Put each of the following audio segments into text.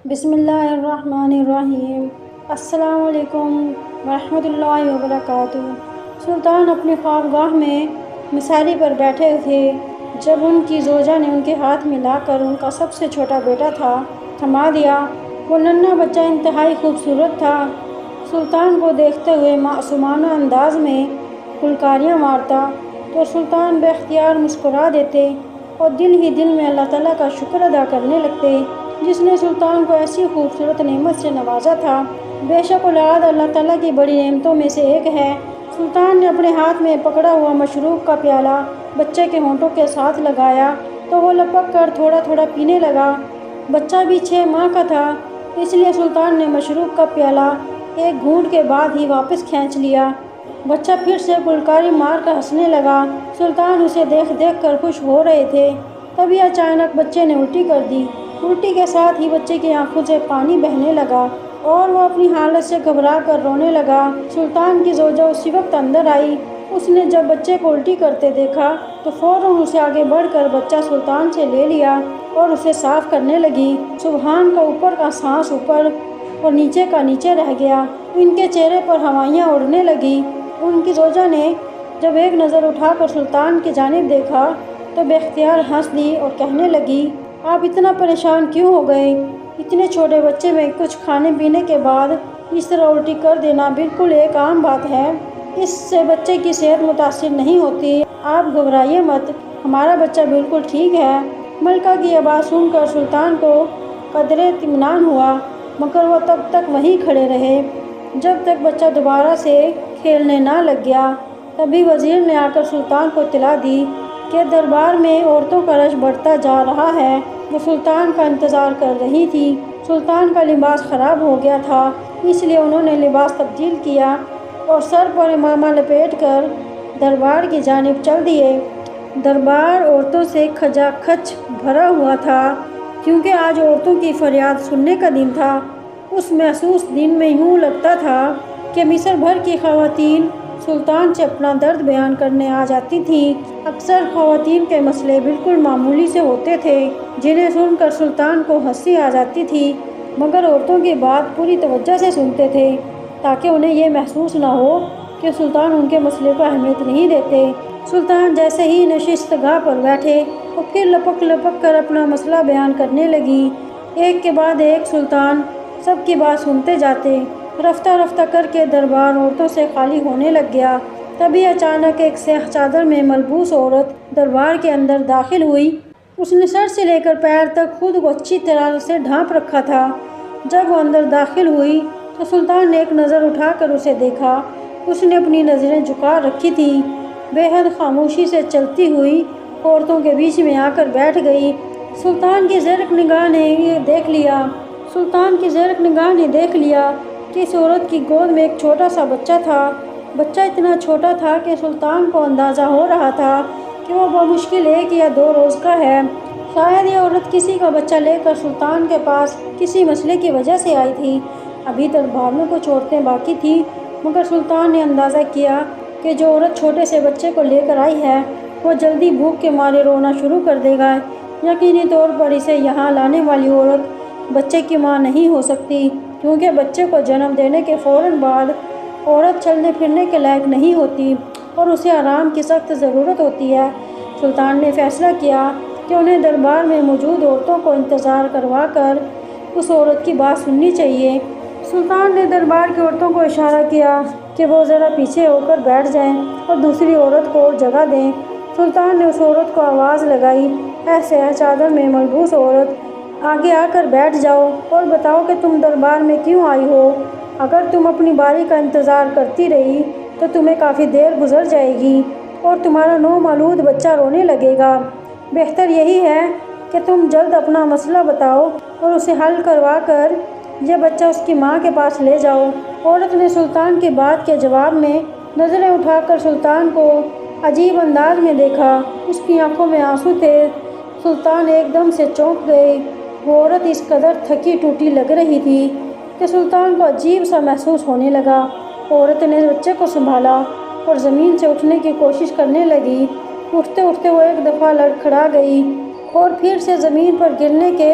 بسم اللہ الرحمن الرحیم۔ السلام علیکم ورحمۃ اللہ وبرکاتہ۔ سلطان اپنی خوابگاہ میں مساری پر بیٹھے تھے جب ان کی زوجہ نے ان کے ہاتھ میں لا کر ان کا سب سے چھوٹا بیٹا تھما دیا۔ وہ ننھا بچہ انتہائی خوبصورت تھا۔ سلطان کو دیکھتے ہوئے معصومانہ انداز میں کلکاریاں مارتا تو سلطان بے اختیار مسکرا دیتے اور دل ہی دل میں اللہ تعالیٰ کا شکر ادا کرنے لگتے جس نے سلطان کو ایسی خوبصورت نعمت سے نوازا تھا۔ بے شک اولاد اللہ تعالیٰ کی بڑی نعمتوں میں سے ایک ہے۔ سلطان نے اپنے ہاتھ میں پکڑا ہوا مشروب کا پیالہ بچے کے ہونٹوں کے ساتھ لگایا تو وہ لپک کر تھوڑا تھوڑا پینے لگا۔ بچہ بھی 6 ماہ کا تھا، اس لیے سلطان نے مشروب کا پیالہ ایک گھونٹ کے بعد ہی واپس کھینچ لیا۔ بچہ پھر سے کلکاری مار کر ہنسنے لگا۔ سلطان اسے دیکھ دیکھ کر خوش ہو رہے تھے، تبھی اچانک بچے نے الٹی کر دی۔ الٹی کے ساتھ ہی بچے کی آنکھوں سے پانی بہنے لگا اور وہ اپنی حالت سے گھبرا کر رونے لگا۔ سلطان کی زوجہ اسی وقت اندر آئی۔ اس نے جب بچے کو الٹی کرتے دیکھا تو فوراً اسے آگے بڑھ کر بچہ سلطان سے لے لیا اور اسے صاف کرنے لگی۔ سبحان کا اوپر کا سانس اوپر اور نیچے کا نیچے رہ گیا۔ ان کے چہرے پر ہوائیاں اڑنے لگی۔ ان کی زوجہ نے جب ایک نظر اٹھا کر سلطان کی جانب دیکھا تو بے اختیار ہنس دی اور کہنے لگی، آپ اتنا پریشان کیوں ہو گئے؟ اتنے چھوٹے بچے میں کچھ کھانے پینے کے بعد اس طرح الٹی کر دینا بالکل ایک عام بات ہے۔ اس سے بچے کی صحت متاثر نہیں ہوتی، آپ گھبرائیے مت، ہمارا بچہ بالکل ٹھیک ہے۔ ملکہ کی یہ بات سن کر سلطان کو قدرے اطمینان ہوا، مگر وہ تب تک وہیں کھڑے رہے جب تک بچہ دوبارہ سے کھیلنے نہ لگ گیا۔ تبھی وزیر نے آ کر سلطان کو اطلاع دی کہ دربار میں عورتوں کا رش بڑھتا جا رہا ہے۔ وہ سلطان کا انتظار کر رہی تھی۔ سلطان کا لباس خراب ہو گیا تھا، اس لیے انہوں نے لباس تبدیل کیا اور سر پر عمامہ لپیٹ کر دربار کی جانب چل دیے۔ دربار عورتوں سے کھچا کھچ بھرا ہوا تھا کیونکہ آج عورتوں کی فریاد سننے کا دن تھا۔ اس محسوس دن میں یوں لگتا تھا کہ مصر بھر کی خواتین سلطان سے اپنا درد بیان کرنے آ جاتی تھیں۔ اکثر خواتین کے مسئلے بالکل معمولی سے ہوتے تھے جنہیں سن کر سلطان کو ہنسی آ جاتی تھی، مگر عورتوں کی بات پوری توجہ سے سنتے تھے تاکہ انہیں یہ محسوس نہ ہو کہ سلطان ان کے مسئلے کو اہمیت نہیں دیتے۔ سلطان جیسے ہی نشست گاہ پر بیٹھے اور پھر لپک لپک کر اپنا مسئلہ بیان کرنے لگی۔ ایک کے بعد ایک سلطان سب کی بات سنتے جاتے۔ رفتہ رفتہ کر کے دربار عورتوں سے خالی ہونے لگ گیا۔ تبھی اچانک ایک سیاہ چادر میں ملبوس عورت دربار کے اندر داخل ہوئی۔ اس نے سر سے لے کر پیر تک خود کو اچھی طرح سے ڈھانپ رکھا تھا۔ جب وہ اندر داخل ہوئی تو سلطان نے ایک نظر اٹھا کر اسے دیکھا۔ اس نے اپنی نظریں جھکا رکھی تھیں، بے حد خاموشی سے چلتی ہوئی عورتوں کے بیچ میں آ کر بیٹھ گئی۔ سلطان کی زیرک نگاہ نے دیکھ لیا کہ اس عورت کی گود میں ایک چھوٹا سا بچہ تھا۔ بچہ اتنا چھوٹا تھا کہ سلطان کو اندازہ ہو رہا تھا کہ وہ بمشکل 1 یا 2 روز کا ہے۔ شاید یہ عورت کسی کا بچہ لے کر سلطان کے پاس کسی مسئلے کی وجہ سے آئی تھی۔ ابھی دربار میں کچھ عورتیں باقی تھیں، مگر سلطان نے اندازہ کیا کہ جو عورت چھوٹے سے بچے کو لے کر آئی ہے وہ جلدی بھوک کے مارے رونا شروع کر دے گا۔ یقینی طور پر اسے یہاں لانے والی عورت بچے کی ماں نہیں ہو سکتی، کیونکہ بچے کو جنم دینے کے فوراً بعد عورت چلنے پھرنے کے لائق نہیں ہوتی اور اسے آرام کی سخت ضرورت ہوتی ہے۔ سلطان نے فیصلہ کیا کہ انہیں دربار میں موجود عورتوں کو انتظار کروا کر اس عورت کی بات سننی چاہیے۔ سلطان نے دربار کی عورتوں کو اشارہ کیا کہ وہ ذرا پیچھے ہو کر بیٹھ جائیں اور دوسری عورت کو جگہ دیں۔ سلطان نے اس عورت کو آواز لگائی، اے سیاہ چادر میں ملبوس عورت، آگے آ کر بیٹھ جاؤ اور بتاؤ کہ تم دربار میں کیوں آئی ہو۔ اگر تم اپنی باری کا انتظار کرتی رہی تو تمہیں کافی دیر گزر جائے گی اور تمہارا نومولود بچہ رونے لگے گا۔ بہتر یہی ہے کہ تم جلد اپنا مسئلہ بتاؤ اور اسے حل کروا کر یہ بچہ اس کی ماں کے پاس لے جاؤ۔ عورت نے سلطان کی بات کے جواب میں نظریں اٹھا کر سلطان کو عجیب انداز میں دیکھا۔ اس کی آنکھوں میں آنسو تھے۔ سلطان ایک دم سے چونک گئے۔ وہ عورت اس قدر تھکی ٹوٹی لگ رہی تھی کہ سلطان کو عجیب سا محسوس ہونے لگا۔ عورت نے بچے کو سنبھالا اور زمین سے اٹھنے کی کوشش کرنے لگی۔ اٹھتے اٹھتے وہ ایک دفعہ لڑکھڑا گئی اور پھر سے زمین پر گرنے کے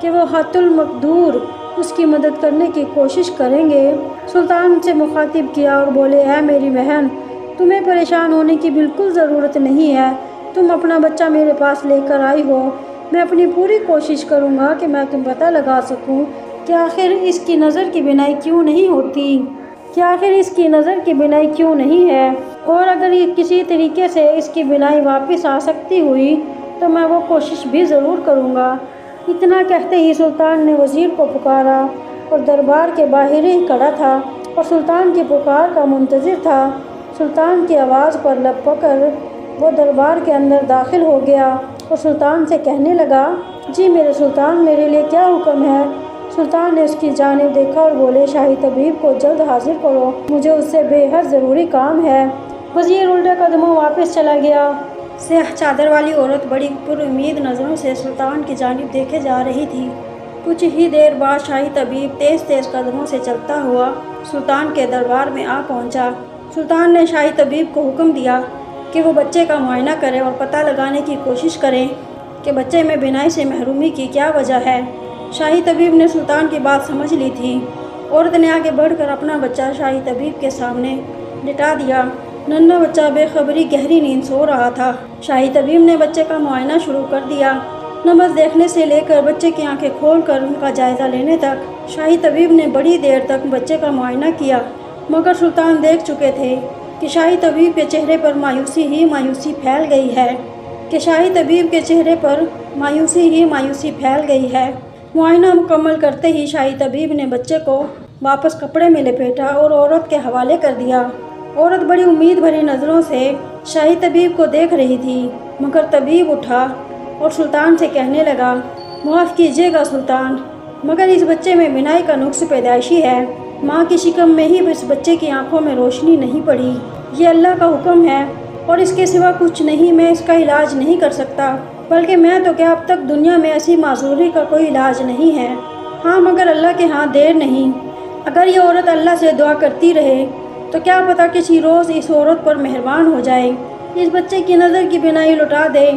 کہ وہ حت المقدور اس کی مدد کرنے کی کوشش کریں گے۔ سلطان سے مخاطب کیا اور بولے، اے میری بہن، تمہیں پریشان ہونے کی بالکل ضرورت نہیں ہے۔ تم اپنا بچہ میرے پاس لے کر آئی ہو، میں اپنی پوری کوشش کروں گا کہ میں تم پتہ لگا سکوں کہ آخر اس کی نظر کی بینائی کیوں نہیں ہوتی، ہے، اور اگر یہ کسی طریقے سے اس کی بینائی واپس آ سکتی ہوئی تو میں وہ کوشش بھی ضرور کروں گا۔ اتنا کہتے ہی سلطان نے وزیر کو پکارا اور دربار کے باہر ہی کھڑا تھا اور سلطان کی پکار کا منتظر تھا۔ سلطان کی آواز پر لب پکڑ وہ دربار کے اندر داخل ہو گیا اور سلطان سے کہنے لگا، جی میرے سلطان، میرے لیے کیا حکم ہے؟ سلطان نے اس کی جانب دیکھا اور بولے، شاہی طبیب کو جلد حاضر کرو، مجھے اس سے بے حد ضروری کام ہے۔ وزیر الٹے قدموں واپس چلا گیا۔ سیاہ چادر والی عورت بڑی پر امید نظروں سے سلطان کی جانب دیکھے جا رہی تھی۔ کچھ ہی دیر بعد شاہی طبیب تیز تیز قدموں سے چلتا ہوا سلطان کے دربار میں آ پہنچا۔ سلطان نے شاہی طبیب کو حکم دیا کہ وہ بچے کا معائنہ کرے اور پتہ لگانے کی کوشش کریں کہ بچے میں بینائی سے محرومی کی کیا وجہ ہے۔ شاہی طبیب نے سلطان کی بات سمجھ لی تھی۔ عورت نے آگے بڑھ کر اپنا بچہ شاہی طبیب کے سامنے لٹا دیا۔ ننھا بچہ بے خبری گہری نیند سو رہا تھا۔ شاہی طبیب نے بچے کا معائنہ شروع کر دیا۔ نبض دیکھنے سے لے کر بچے کی آنکھیں کھول کر ان کا جائزہ لینے تک شاہی طبیب نے بڑی دیر تک بچے کا معائنہ کیا، مگر سلطان دیکھ چکے تھے کہ شاہی طبیب کے چہرے پر مایوسی پھیل گئی ہے۔ معائنہ مکمل کرتے ہی شاہی طبیب نے بچے کو واپس کپڑے میں لپیٹا اور عورت کے حوالے کر دیا۔ عورت بڑی امید بھری نظروں سے شاہی طبیب کو دیکھ رہی تھی، مگر طبیب اٹھا اور سلطان سے کہنے لگا، معاف کیجیے گا سلطان، مگر اس بچے میں بینائی کا نقص پیدائشی ہے۔ ماں کی شکم میں ہی اس بچے کی آنکھوں میں روشنی نہیں پڑی۔ یہ اللہ کا حکم ہے اور اس کے سوا کچھ نہیں۔ میں اس کا علاج نہیں کر سکتا، بلکہ میں تو کیا اب تک دنیا میں ایسی معذوری کا کوئی علاج نہیں ہے۔ ہاں، مگر اللہ کے ہاں دیر نہیں۔ اگر یہ عورت اللہ سے دعا کرتی رہے تو کیا پتہ کسی روز اس عورت پر مہربان ہو جائے، اس بچے کی نظر کی بینائی لوٹا دے۔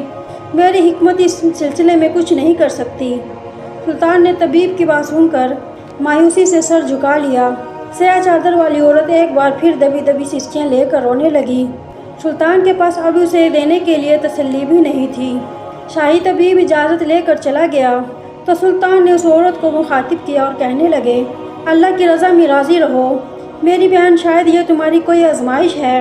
میری حکمت اس سلسلے میں کچھ نہیں کر سکتی۔ سلطان نے طبیب کی بات سن کر مایوسی سے سر جھکا لیا۔ سیاہ چادر والی عورت ایک بار پھر دبی دبی سسکیاں لے کر رونے لگی۔ سلطان کے پاس اب اسے دینے کے لیے تسلی بھی نہیں تھی۔ شاہی طبیب اجازت لے کر چلا گیا تو سلطان نے اس عورت کو مخاطب کیا اور کہنے لگے، اللہ کی رضا میں راضی رہو میری بہن، شاید یہ تمہاری کوئی آزمائش ہے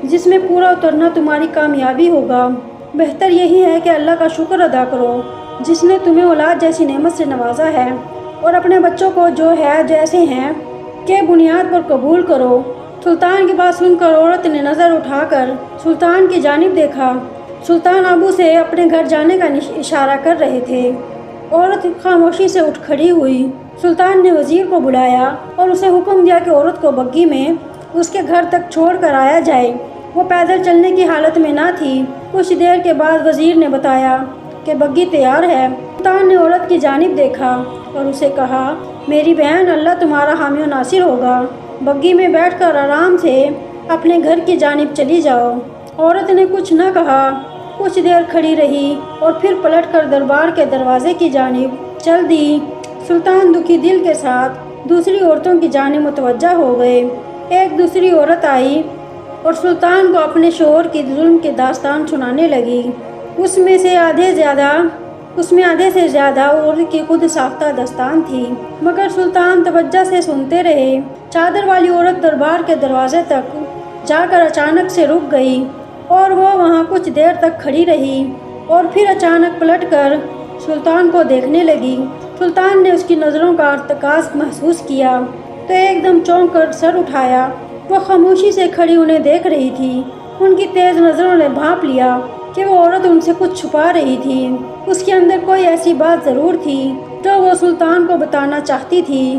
جس میں پورا اترنا تمہاری کامیابی ہوگا۔ بہتر یہی ہے کہ اللہ کا شکر ادا کرو جس نے تمہیں اولاد جیسی نعمت سے نوازا ہے، اور اپنے بچوں کو جو ہے جیسے ہیں کے بنیاد پر قبول کرو۔ سلطان کی بات سن کر عورت نے نظر اٹھا کر سلطان کی جانب دیکھا۔ سلطان ابو سے اپنے گھر جانے کا اشارہ کر رہے تھے۔ عورت خاموشی سے اٹھ کھڑی ہوئی۔ سلطان نے وزیر کو بلایا اور اسے حکم دیا کہ عورت کو بگھی میں اس کے گھر تک چھوڑ کر آیا جائے۔ وہ پیدل چلنے کی حالت میں نہ تھی۔ کچھ دیر کے بعد وزیر نے بتایا کہ بگھی تیار ہے۔ سلطان نے عورت کی جانب دیکھا اور اسے کہا، میری بہن، اللہ تمہارا حامی و ناصر ہوگا۔ بگھی میں بیٹھ کر آرام سے اپنے گھر کی جانب چلی جاؤ۔ عورت نے کچھ نہ کہا، کچھ دیر کھڑی رہی اور پھر پلٹ کر دربار کے دروازے کی جانب چل دی۔ سلطان دکھی دل کے ساتھ دوسری عورتوں کی جانب متوجہ ہو گئے۔ ایک دوسری عورت آئی اور سلطان کو اپنے شوہر کی ظلم کی داستان سنانے لگی۔ اس میں آدھے سے زیادہ عورت کی خود ساختہ داستان تھی، مگر سلطان توجہ سے سنتے رہے۔ چادر والی عورت دربار کے دروازے تک جا کر اچانک سے رک گئی اور وہ وہاں کچھ دیر تک کھڑی رہی اور پھر اچانک پلٹ کر سلطان کو دیکھنے لگی۔ سلطان نے اس کی نظروں کا ارتکاز محسوس کیا تو ایک دم چونک کر سر اٹھایا۔ وہ خاموشی سے کھڑی انہیں دیکھ رہی تھی۔ ان کی تیز نظروں نے بھانپ لیا کہ وہ عورت ان سے کچھ چھپا رہی تھی۔ اس کے اندر کوئی ایسی بات ضرور تھی جو وہ سلطان کو بتانا چاہتی تھی،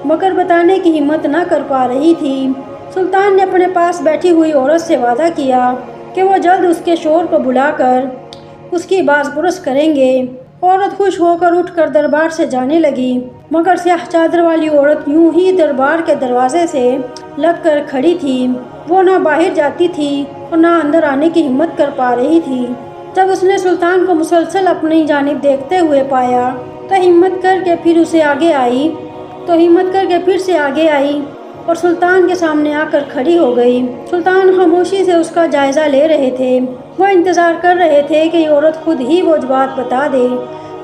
مگر بتانے کی ہمت نہ کر پا رہی تھی۔ سلطان نے اپنے پاس بیٹھی ہوئی عورت سے وعدہ کیا کہ وہ جلد اس کے شوہر کو بلا کر اس کی باز پرس کریں گے۔ عورت خوش ہو کر اٹھ کر دربار سے جانے لگی، مگر سیاہ چادر والی عورت یوں ہی دربار کے دروازے سے لگ کر کھڑی تھی۔ وہ نہ باہر جاتی تھی اور نہ اندر آنے کی ہمت کر پا رہی تھی۔ جب اس نے سلطان کو مسلسل اپنی جانب دیکھتے ہوئے پایا تو ہمت کر کے پھر سے آگے آئی اور سلطان کے سامنے آ کر کھڑی ہو گئی۔ سلطان خاموشی سے اس کا جائزہ لے رہے تھے۔ وہ انتظار کر رہے تھے کہ یہ عورت خود ہی وہ بات بتا دے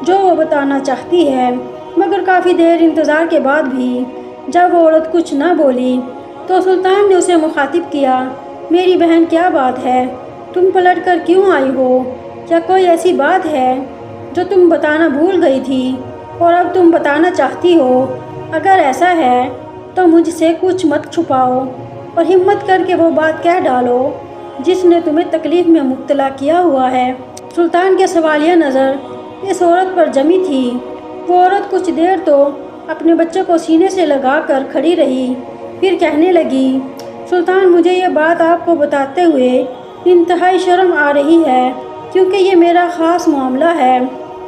جو وہ بتانا چاہتی ہے، مگر کافی دیر انتظار کے بعد بھی جب وہ عورت کچھ نہ بولی تو سلطان نے اسے مخاطب کیا، میری بہن کیا بات ہے؟ تم پلٹ کر کیوں آئی ہو؟ کیا کوئی ایسی بات ہے جو تم بتانا بھول گئی تھی اور اب تم بتانا چاہتی ہو؟ اگر ایسا ہے تو مجھ سے کچھ مت چھپاؤ اور ہمت کر کے وہ بات کہہ ڈالو جس نے تمہیں تکلیف میں مبتلا کیا ہوا ہے۔ سلطان کے سوالیہ نظر اس عورت پر جمی تھی۔ وہ عورت کچھ دیر تو اپنے بچے کو سینے سے لگا کر کھڑی رہی، پھر کہنے لگی، سلطان مجھے یہ بات آپ کو بتاتے ہوئے انتہائی شرم آ رہی ہے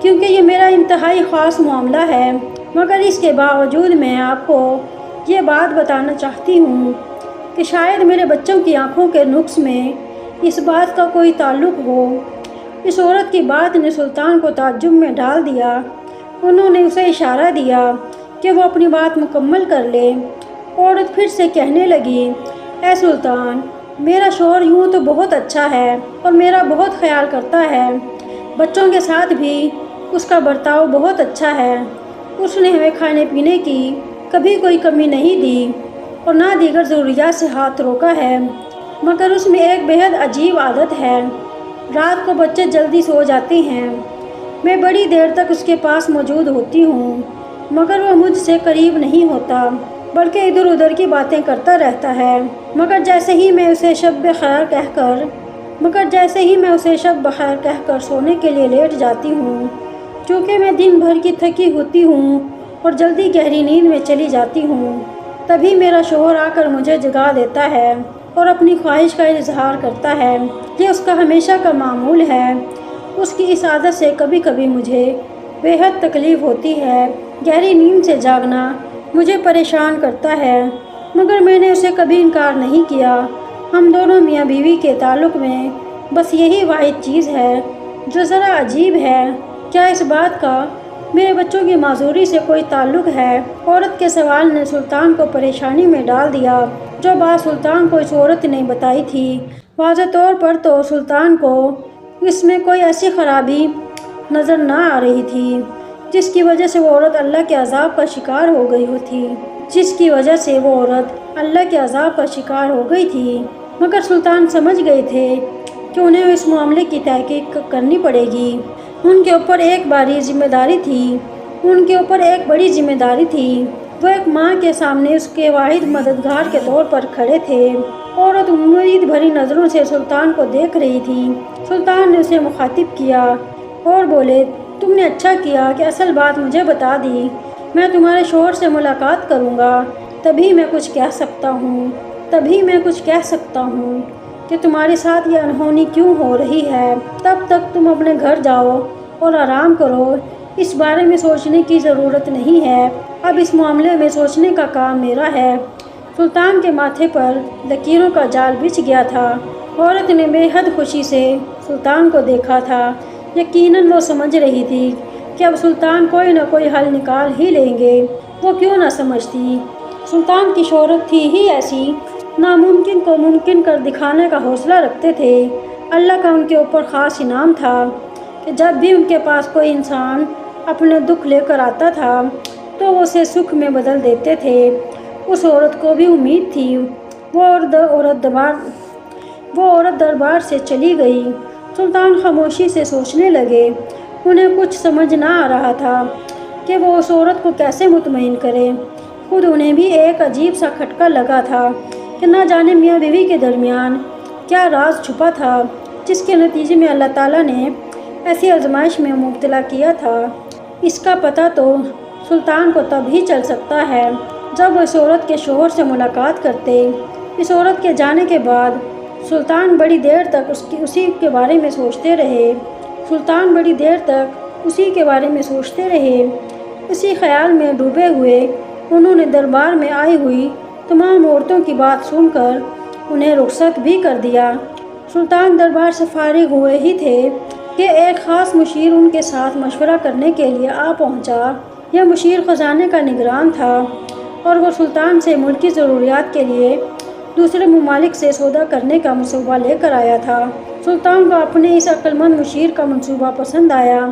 کیونکہ یہ میرا انتہائی خاص معاملہ ہے، مگر اس کے باوجود میں آپ کو یہ بات بتانا چاہتی ہوں کہ شاید میرے بچوں کی آنکھوں کے نقص میں اس بات کا کوئی تعلق ہو۔ اس عورت کی بات نے سلطان کو تعجب میں ڈال دیا۔ انہوں نے اسے اشارہ دیا کہ وہ اپنی بات مکمل کر لے۔ عورت پھر سے کہنے لگی، اے سلطان، میرا شوہر یوں تو بہت اچھا ہے اور میرا بہت خیال کرتا ہے، بچوں کے ساتھ بھی اس کا برتاؤ بہت اچھا ہے، اس نے ہمیں کھانے پینے کی کبھی کوئی کمی نہیں دی اور نہ دیگر ضروریات سے ہاتھ روکا ہے، مگر اس میں ایک بے حد عجیب عادت ہے، رات کو بچے جلدی سو جاتے ہیں، میں بڑی دیر تک اس کے پاس موجود ہوتی ہوں، مگر وہ مجھ سے قریب نہیں ہوتا بلکہ ادھر ادھر کی باتیں کرتا رہتا ہے، مگر جیسے ہی میں اسے شب بخیر کہہ کر سونے کے لیے لیٹ جاتی ہوں، چونکہ میں دن بھر کی تھکی ہوتی ہوں اور جلدی گہری نیند میں چلی جاتی ہوں، تبھی میرا شوہر آ کر مجھے جگا دیتا ہے اور اپنی خواہش کا اظہار کرتا ہے۔ یہ اس کا ہمیشہ کا معمول ہے۔ اس کی اس عادت سے کبھی کبھی مجھے بے حد تکلیف ہوتی ہے۔ گہری نیند سے جاگنا مجھے پریشان کرتا ہے، مگر میں نے اسے کبھی انکار نہیں کیا۔ ہم دونوں میاں بیوی کے تعلق میں بس یہی واحد چیز ہے جو ذرا عجیب ہے۔ کیا اس بات کا میرے بچوں کی معذوری سے کوئی تعلق ہے؟ عورت کے سوال نے سلطان کو پریشانی میں ڈال دیا۔ جو بات سلطان کو اس عورت نے بتائی تھی، واضح طور پر تو سلطان کو اس میں کوئی ایسی خرابی نظر نہ آ رہی تھی جس کی وجہ سے وہ عورت اللہ کے عذاب کا شکار ہو گئی تھی، مگر سلطان سمجھ گئے تھے کہ انہیں اس معاملے کی تحقیق کرنی پڑے گی۔ ان کے اوپر ایک بڑی ذمہ داری تھی۔ وہ ایک ماں کے سامنے اس کے واحد مددگار کے طور پر کھڑے تھے۔ عورت امید بھری نظروں سے سلطان کو دیکھ رہی تھی۔ سلطان نے اسے مخاطب کیا اور بولے، تم نے اچھا کیا کہ اصل بات مجھے بتا دی۔ میں تمہارے شوہر سے ملاقات کروں گا، تبھی میں کچھ کہہ سکتا ہوں کہ تمہارے ساتھ یہ انہونی کیوں ہو رہی ہے۔ تب تک تم اپنے گھر جاؤ اور آرام کرو، اس بارے میں سوچنے کی ضرورت نہیں ہے۔ اب اس معاملے میں سوچنے کا کام میرا ہے۔ سلطان کے ماتھے پر لکیروں کا جال بچھ گیا تھا۔ عورت نے بے حد خوشی سے سلطان کو دیکھا تھا۔ یقیناً وہ سمجھ رہی تھی کہ اب سلطان کوئی نہ کوئی حل نکال ہی لیں گے۔ وہ کیوں نہ سمجھتی، سلطان کی شہرت تھی ہی ایسی، ناممکن کو ممکن کر دکھانے کا حوصلہ رکھتے تھے۔ اللہ کا ان کے اوپر خاص انعام تھا کہ جب بھی ان کے پاس کوئی انسان اپنے دکھ لے کر آتا تھا تو وہ اسے سکھ میں بدل دیتے تھے۔ اس عورت کو بھی امید تھی۔ وہ عورت دربار سے چلی گئی۔ سلطان خاموشی سے سوچنے لگے۔ انہیں کچھ سمجھ نہ آ رہا تھا کہ وہ اس عورت کو کیسے مطمئن کرے۔ خود انہیں بھی ایک عجیب سا کھٹکا لگا تھا کہ نہ جانے میاں بیوی کے درمیان کیا راز چھپا تھا جس کے نتیجے میں اللہ تعالیٰ نے ایسی آزمائش میں مبتلا کیا تھا۔ اس کا پتہ تو سلطان کو تب ہی چل سکتا ہے جب وہ اس عورت کے شوہر سے ملاقات کرتے۔ اس عورت کے جانے کے بعد سلطان بڑی دیر تک اسی کے بارے میں سوچتے رہے۔ اسی خیال میں ڈوبے ہوئے انہوں نے دربار میں آئی ہوئی تمام عورتوں کی بات سن کر انہیں رخصت بھی کر دیا۔ سلطان دربار سے فارغ ہوئے ہی تھے کہ ایک خاص مشیر ان کے ساتھ مشورہ کرنے کے لیے آ پہنچا۔ یہ مشیر خزانے کا نگران تھا اور وہ سلطان سے ملکی ضروریات کے لیے دوسرے ممالک سے سودا کرنے کا منصوبہ لے کر آیا تھا۔ سلطان کو اپنے اس عقل مند مشیر کا منصوبہ پسند آیا،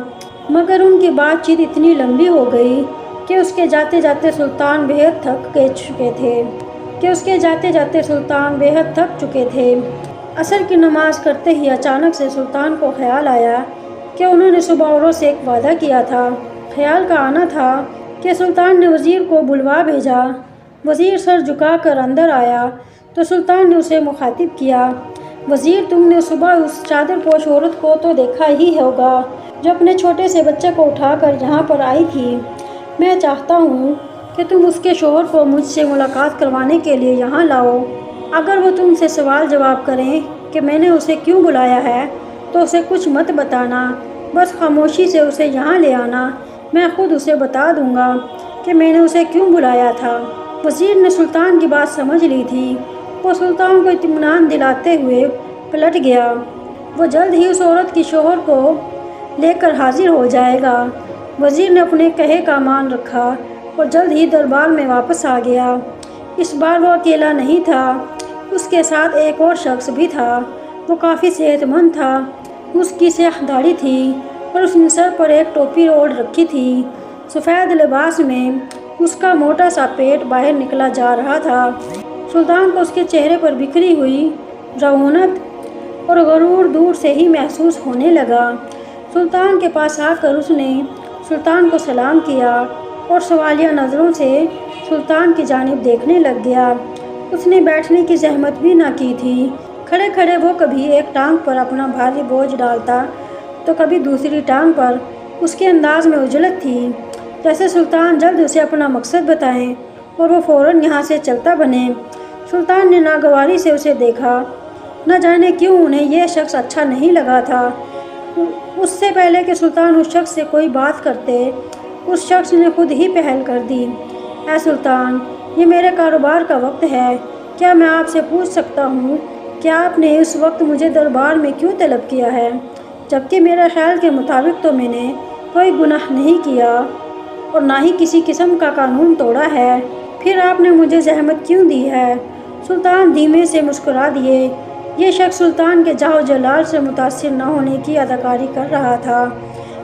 مگر ان کی بات چیت اتنی لمبی ہو گئی کہ اس کے جاتے جاتے سلطان بےحد تھک چکے تھے۔ عصر کی نماز کرتے ہی اچانک سے سلطان کو خیال آیا کہ انہوں نے صبح عوروں سے ایک وعدہ کیا تھا۔ خیال کا آنا تھا کہ سلطان نے وزیر کو بلوا بھیجا۔ وزیر سر جھکا کر اندر آیا تو سلطان نے اسے مخاطب کیا، وزیر، تم نے صبح اس چادر پوش عورت کو تو دیکھا ہی ہوگا جو اپنے چھوٹے سے بچے کو اٹھا کر یہاں پر آئی تھی۔ میں چاہتا ہوں کہ تم اس کے شوہر کو مجھ سے ملاقات کروانے کے لیے یہاں لاؤ۔ اگر وہ تم سے سوال جواب کریں کہ میں نے اسے کیوں بلایا ہے تو اسے کچھ مت بتانا، بس خاموشی سے اسے یہاں لے آنا، میں خود اسے بتا دوں گا کہ میں نے اسے کیوں بلایا تھا۔ وزیر نے سلطان کی بات سمجھ لی تھی۔ وہ سلطان کو اطمینان دلاتے ہوئے پلٹ گیا۔ وہ جلد ہی اس عورت کی شوہر کو لے کر حاضر ہو جائے گا۔ وزیر نے اپنے کہے کا مان رکھا اور جلد ہی دربار میں واپس آ گیا۔ اس بار وہ اکیلا نہیں تھا، اس کے ساتھ ایک اور شخص بھی تھا۔ وہ کافی صحت مند تھا، اس کی سیاہ داڑھی تھی اور اس نے سر پر ایک ٹوپی اوڑھ رکھی تھی۔ سفید لباس میں اس کا موٹا سا پیٹ باہر نکلا جا رہا تھا۔ سلطان کو اس کے چہرے پر بکھری ہوئی رعونت اور غرور دور سے ہی محسوس ہونے لگا۔ سلطان کے پاس آ کر اس نے سلطان کو سلام کیا اور سوالیہ نظروں سے سلطان کی جانب دیکھنے لگ گیا۔ اس نے بیٹھنے کی زحمت بھی نہ کی تھی۔ کھڑے کھڑے وہ کبھی ایک ٹانگ پر اپنا بھاری بوجھ ڈالتا تو کبھی دوسری ٹانگ پر۔ اس کے انداز میں عجلت تھی، جیسے سلطان جلد اسے اپنا مقصد بتائیں اور وہ فوراً یہاں سے چلتا بنے۔ سلطان نے ناگواری سے اسے دیکھا۔ نہ جانے کیوں انہیں یہ شخص اچھا نہیں لگا تھا۔ اس سے پہلے کہ سلطان اس شخص سے کوئی بات کرتے، اس شخص نے خود ہی پہل کر دی۔ اے سلطان، یہ میرے کاروبار کا وقت ہے، کیا میں آپ سے پوچھ سکتا ہوں کہ آپ نے اس وقت مجھے دربار میں کیوں طلب کیا ہے، جبکہ میرے خیال کے مطابق تو میں نے کوئی گناہ نہیں کیا اور نہ ہی کسی قسم کا قانون توڑا ہے، پھر آپ نے مجھے زحمت کیوں دی ہے؟ سلطان دھیمے سے مسکرا دیے۔ یہ شخص سلطان کے جاہ و جلال سے متاثر نہ ہونے کی اداکاری کر رہا تھا،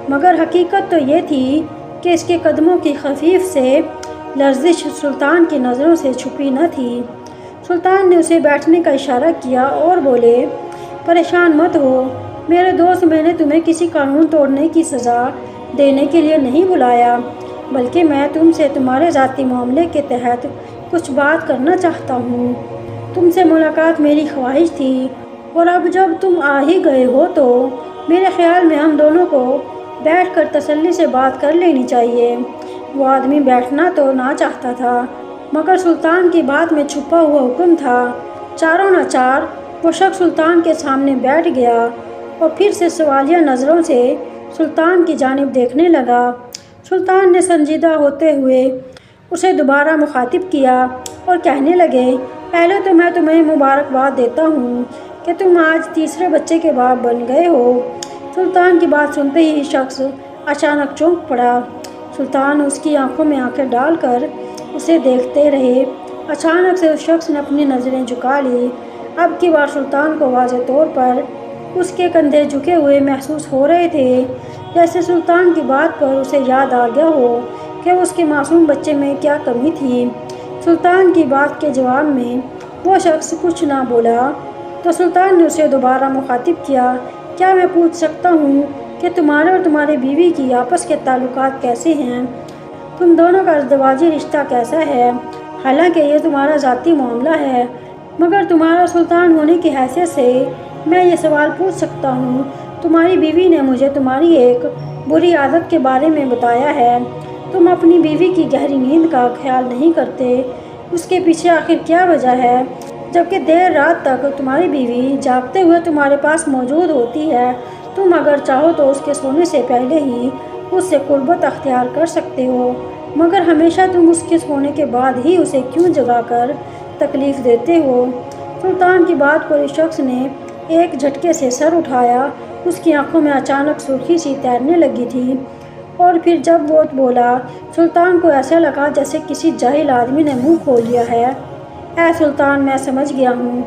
مگر حقیقت تو یہ تھی کہ اس کے قدموں کی خفیف سے لرزش سلطان کی نظروں سے چھپی نہ تھی۔ سلطان نے اسے بیٹھنے کا اشارہ کیا اور بولے، پریشان مت ہو میرے دوست، میں نے تمہیں کسی قانون توڑنے کی سزا دینے کے لیے نہیں بلایا، بلکہ میں تم سے تمہارے ذاتی معاملے کے تحت کچھ بات کرنا چاہتا ہوں۔ تم سے ملاقات میری خواہش تھی اور اب جب تم آ ہی گئے ہو تو میرے خیال میں ہم دونوں کو بیٹھ کر تسلی سے بات کر لینی چاہیے۔ وہ آدمی بیٹھنا تو نہ چاہتا تھا، مگر سلطان کی بات میں چھپا ہوا حکم تھا۔ چاروں ناچار وہ شخص سلطان کے سامنے بیٹھ گیا اور پھر سے سوالیہ نظروں سے سلطان کی جانب دیکھنے لگا۔ سلطان نے سنجیدہ ہوتے ہوئے اسے دوبارہ مخاطب کیا اور کہنے لگے، پہلے تو میں تمہیں مبارکباد دیتا ہوں کہ تم آج تیسرے بچے کے باپ بن گئے ہو۔ سلطان کی بات سنتے ہی شخص اچانک چونک پڑا۔ سلطان اس کی آنکھوں میں آنکھیں ڈال کر اسے دیکھتے رہے۔ اچانک سے اس شخص نے اپنی نظریں جھکا لی۔ اب کی بار سلطان کو واضح طور پر اس کے کندھے جھکے ہوئے محسوس ہو رہے تھے، جیسے سلطان کی بات پر اسے یاد آ گیا ہو کہ اس کے معصوم بچے میں کیا کمی تھی۔ سلطان کی بات کے جواب میں وہ شخص کچھ نہ بولا تو سلطان نے اسے دوبارہ مخاطب کیا، کیا میں پوچھ سکتا ہوں کہ تمہارے اور تمہاری بیوی کی آپس کے تعلقات کیسے ہیں؟ تم دونوں کا ازدواجی رشتہ کیسا ہے؟ حالانکہ یہ تمہارا ذاتی معاملہ ہے، مگر تمہارا سلطان ہونے کی حیثیت سے میں یہ سوال پوچھ سکتا ہوں۔ تمہاری بیوی نے مجھے تمہاری ایک بری عادت کے بارے میں بتایا ہے۔ تم اپنی بیوی کی گہری نیند کا خیال نہیں کرتے، اس کے پیچھے آخر کیا وجہ ہے؟ جبکہ دیر رات تک تمہاری بیوی جاگتے ہوئے تمہارے پاس موجود ہوتی ہے، تم اگر چاہو تو اس کے سونے سے پہلے ہی اس سے قربت اختیار کر سکتے ہو، مگر ہمیشہ تم اس کے سونے کے بعد ہی اسے کیوں جگا کر تکلیف دیتے ہو؟ سلطان کی بات پر اس شخص نے ایک جھٹکے سے سر اٹھایا اس کی آنکھوں میں اچانک سرخی سی تیرنے لگی تھی، اور پھر جب وہ بولا، سلطان کو ایسا لگا جیسے کسی جاہل آدمی نے منہ کھول لیا ہے۔ اے سلطان، میں سمجھ گیا ہوں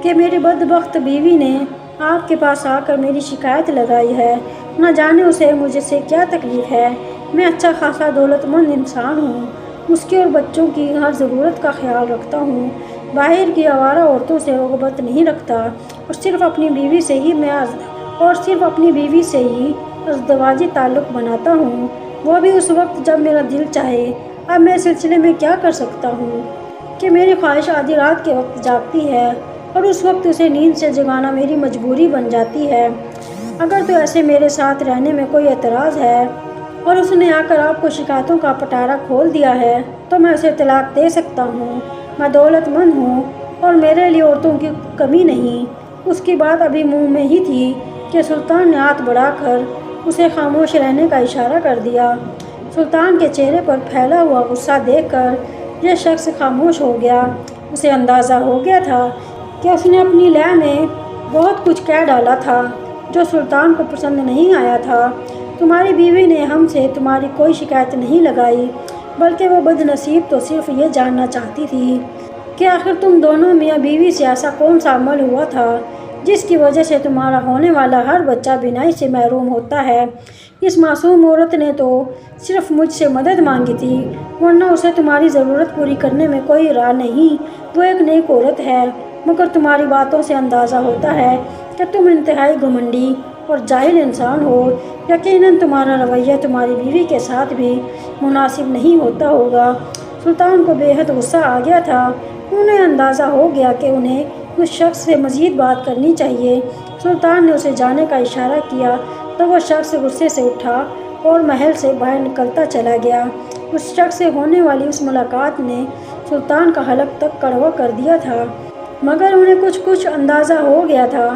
کہ میری بدبخت بیوی نے آپ کے پاس آ کر میری شکایت لگائی ہے۔ نہ جانے اسے مجھ سے کیا تکلیف ہے۔ میں اچھا خاصا دولت مند انسان ہوں، اس کی اور بچوں کی ہر ضرورت کا خیال رکھتا ہوں، باہر کی آوارہ عورتوں سے رغبت نہیں رکھتا، اور صرف اپنی بیوی سے ہی ازدواجی تعلق بناتا ہوں، وہ بھی اس وقت جب میرا دل چاہے۔ اب میں اس سلسلے میں کیا کر سکتا ہوں کہ میری خواہش آدھی رات کے وقت جاگتی ہے، اور اس وقت اسے نیند سے جگانا میری مجبوری بن جاتی ہے۔ اگر تو ایسے میرے ساتھ رہنے میں کوئی اعتراض ہے اور اس نے آ کر آپ کو شکایتوں کا پٹارا کھول دیا ہے تو میں اسے طلاق دے سکتا ہوں۔ میں دولت مند ہوں اور میرے لیے عورتوں کی کمی نہیں۔ اس کی بات ابھی منہ میں ہی تھی کہ سلطان نے ہاتھ بڑھا کر اسے خاموش رہنے کا اشارہ کر دیا۔ سلطان کے چہرے پر پھیلا ہوا غصہ دیکھ کر یہ شخص خاموش ہو گیا۔ اسے اندازہ ہو گیا تھا کہ اس نے اپنی لے میں بہت کچھ کہہ ڈالا تھا جو سلطان کو پسند نہیں آیا تھا۔ تمہاری بیوی نے ہم سے تمہاری کوئی شکایت نہیں لگائی، بلکہ وہ بد نصیب تو صرف یہ جاننا چاہتی تھی کہ آخر تم دونوں میاں بیوی سے ایسا کون سا عمل ہوا تھا جس کی وجہ سے تمہارا ہونے والا ہر بچہ بینائی سے محروم ہوتا ہے۔ اس معصوم عورت نے تو صرف مجھ سے مدد مانگی تھی، ورنہ اسے تمہاری ضرورت پوری کرنے میں کوئی راہ نہیں۔ وہ ایک نیک عورت ہے، مگر تمہاری باتوں سے اندازہ ہوتا ہے کہ تم انتہائی گھمنڈی اور جاہل انسان ہو۔ یقیناً تمہارا رویہ تمہاری بیوی کے ساتھ بھی مناسب نہیں ہوتا ہوگا۔ سلطان کو بے حد غصہ آ گیا تھا۔ انہیں اندازہ ہو گیا کہ انہیں اس شخص سے مزید بات کرنی چاہیے۔ سلطان نے اسے جانے کا اشارہ کیا تو وہ شخص غصے سے اٹھا اور محل سے باہر نکلتا چلا گیا۔ اس شخص سے ہونے والی اس ملاقات نے سلطان کا حلق تک کڑوا کر دیا تھا، مگر انہیں کچھ اندازہ ہو گیا تھا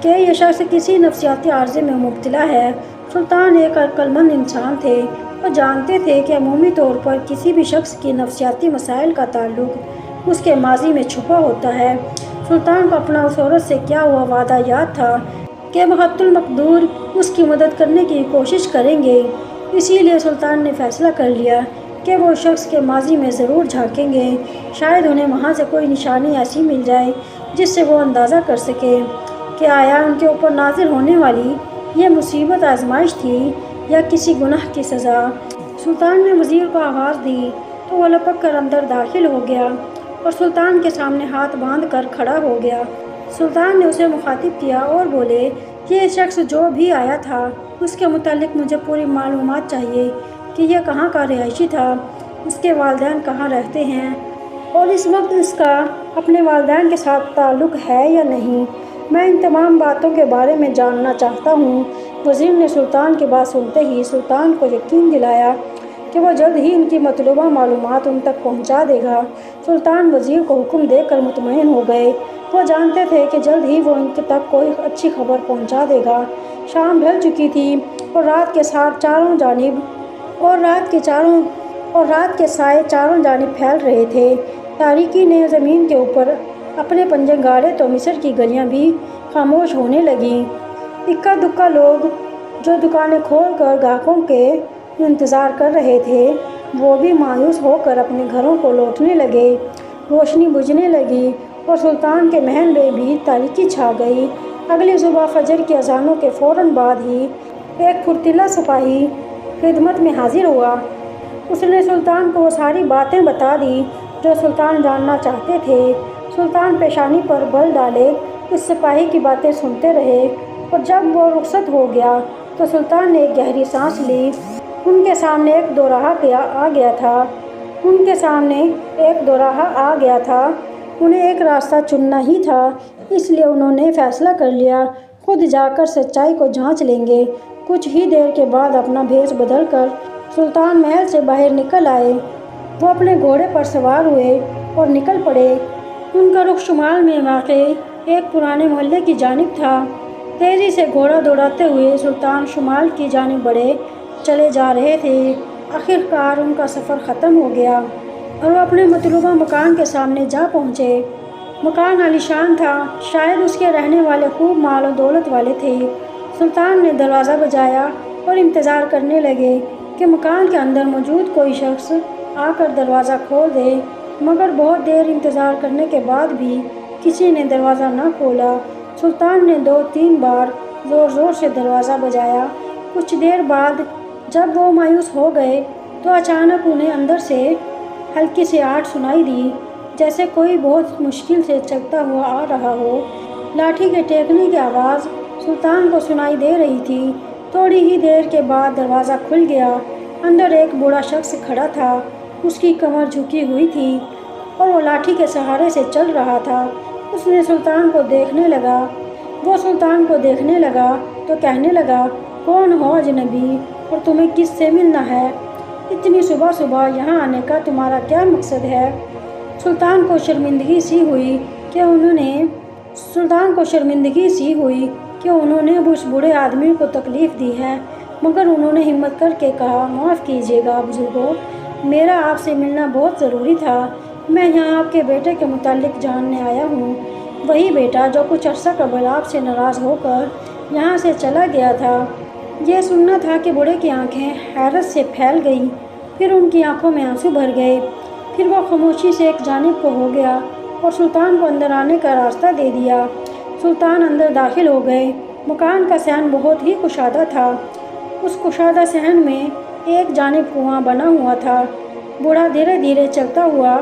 کہ یہ شخص کسی نفسیاتی عارضے میں مبتلا ہے۔ سلطان ایک عقل مند انسان تھے، وہ جانتے تھے کہ عمومی طور پر کسی بھی شخص کی نفسیاتی مسائل کا تعلق اس کے ماضی میں چھپا ہوتا ہے۔ سلطان کو اپنا اس عورت سے کیا ہوا وعدہ یاد تھا کہ بحق المقدور اس کی مدد کرنے کی کوشش کریں گے، اسی لیے سلطان نے فیصلہ کر لیا کہ وہ شخص کے ماضی میں ضرور جھانکیں گے، شاید انہیں وہاں سے کوئی نشانی ایسی مل جائے جس سے وہ اندازہ کر سکے کہ آیا ان کے اوپر نازل ہونے والی یہ مصیبت آزمائش تھی یا کسی گناہ کی سزا۔ سلطان نے وزیر کو آواز دی تو وہ لپک کر اندر داخل ہو گیا اور سلطان کے سامنے ہاتھ باندھ کر کھڑا ہو گیا۔ سلطان نے اسے مخاطب کیا اور بولے، یہ شخص جو بھی آیا تھا اس کے متعلق مجھے پوری معلومات چاہیے کہ یہ کہاں کا رہائشی تھا، اس کے والدین کہاں رہتے ہیں، اور اس وقت اس کا اپنے والدین کے ساتھ تعلق ہے یا نہیں۔ میں ان تمام باتوں کے بارے میں جاننا چاہتا ہوں۔ وزیر نے سلطان کی بات سنتے ہی سلطان کو یقین دلایا کہ وہ جلد ہی ان کی مطلوبہ معلومات ان تک پہنچا دے گا۔ سلطان وزیر کو حکم دے کر مطمئن ہو گئے۔ وہ جانتے تھے کہ جلد ہی وہ ان تک کوئی اچھی خبر پہنچا دے گا۔ شام ڈھل چکی تھی اور رات کے سائے چاروں جانب پھیل رہے تھے۔ تاریکی نے زمین کے اوپر اپنے پنجے گاڑے تو مصر کی گلیاں بھی خاموش ہونے لگیں۔ اکا دکا لوگ جو دکانیں کھول کر گاہکوں کے انتظار کر رہے تھے وہ بھی مایوس ہو کر اپنے گھروں کو لوٹنے لگے۔ روشنی بجھنے لگی اور سلطان کے محل میں بھی تاریکی چھا گئی۔ اگلی صبح فجر کی اذانوں کے فوراً بعد ہی ایک پھرتیلا سپاہی خدمت میں حاضر ہوا۔ اس نے سلطان کو وہ ساری باتیں بتا دی جو سلطان جاننا چاہتے تھے۔ سلطان پیشانی پر بل ڈالے اس سپاہی کی باتیں سنتے رہے، اور جب وہ رخصت ہو گیا تو سلطان نے ایک گہری سانس لی۔ ان کے سامنے ایک دو راہ آ گیا تھا۔ انہیں ایک راستہ چننا ہی تھا، اس لیے انہوں نے فیصلہ کر لیا خود جا کر سچائی کو جانچ لیں گے۔ کچھ ہی دیر کے بعد اپنا بھیس بدل کر سلطان محل سے باہر نکل آئے۔ وہ اپنے گھوڑے پر سوار ہوئے اور نکل پڑے۔ ان کا رخ شمال میں واقع ایک پرانے محلے کی جانب تھا۔ تیزی سے گھوڑا دوڑاتے ہوئے سلطان شمال کی جانب بڑھے چلے جا رہے تھے۔ آخر کار ان کا سفر ختم ہو گیا اور وہ اپنے مطلوبہ مکان کے سامنے جا پہنچے۔ مکان عالیشان تھا، شاید اس کے رہنے والے خوب مال و دولت والے تھے۔ سلطان نے دروازہ بجایا اور انتظار کرنے لگے کہ مکان کے اندر موجود کوئی شخص آ کر دروازہ کھول دے، مگر بہت دیر انتظار کرنے کے بعد بھی کسی نے دروازہ نہ کھولا۔ سلطان نے 2-3 بار زور زور سے دروازہ بجایا۔ کچھ دیر بعد جب وہ مایوس ہو گئے تو اچانک انہیں اندر سے ہلکی سی آہٹ سنائی دی، جیسے کوئی بہت مشکل سے چلتا ہوا آ رہا ہو۔ لاٹھی کے ٹیکنے کی آواز سلطان کو سنائی دے رہی تھی۔ تھوڑی ہی دیر کے بعد دروازہ کھل گیا۔ اندر ایک بوڑھا شخص کھڑا تھا۔ اس کی کمر جھکی ہوئی تھی اور وہ لاٹھی کے سہارے سے چل رہا تھا۔ اس نے سلطان کو دیکھنے لگا تو کہنے لگا، کون ہو اجنبی اور تمہیں کس سے ملنا ہے؟ اتنی صبح صبح یہاں آنے کا تمہارا کیا مقصد ہے؟ سلطان کو شرمندگی سی ہوئی کہ انہوں نے اس بوڑھے آدمی کو تکلیف دی ہے، مگر انہوں نے ہمت کر کے کہا، معاف کیجیے گا بزرگوں، میرا آپ سے ملنا بہت ضروری تھا۔ میں یہاں آپ کے بیٹے کے متعلق جاننے آیا ہوں، وہی بیٹا جو کچھ عرصہ قبل آپ سے ناراض ہو کر یہاں سے چلا گیا تھا۔ یہ سننا تھا کہ بوڑھے کی آنکھیں حیرت سے پھیل گئیں، پھر ان کی آنکھوں میں آنسو بھر گئے، پھر وہ خاموشی سے ایک جانب کو ہو گیا اور سلطان کو اندر آنے کا راستہ دے دیا۔ سلطان اندر داخل ہو گئے۔ مکان کا صحن بہت ہی کشادہ تھا۔ اس کشادہ صحن میں ایک جانب کنواں بنا ہوا تھا۔ بوڑھا دھیرے دھیرے چلتا ہوا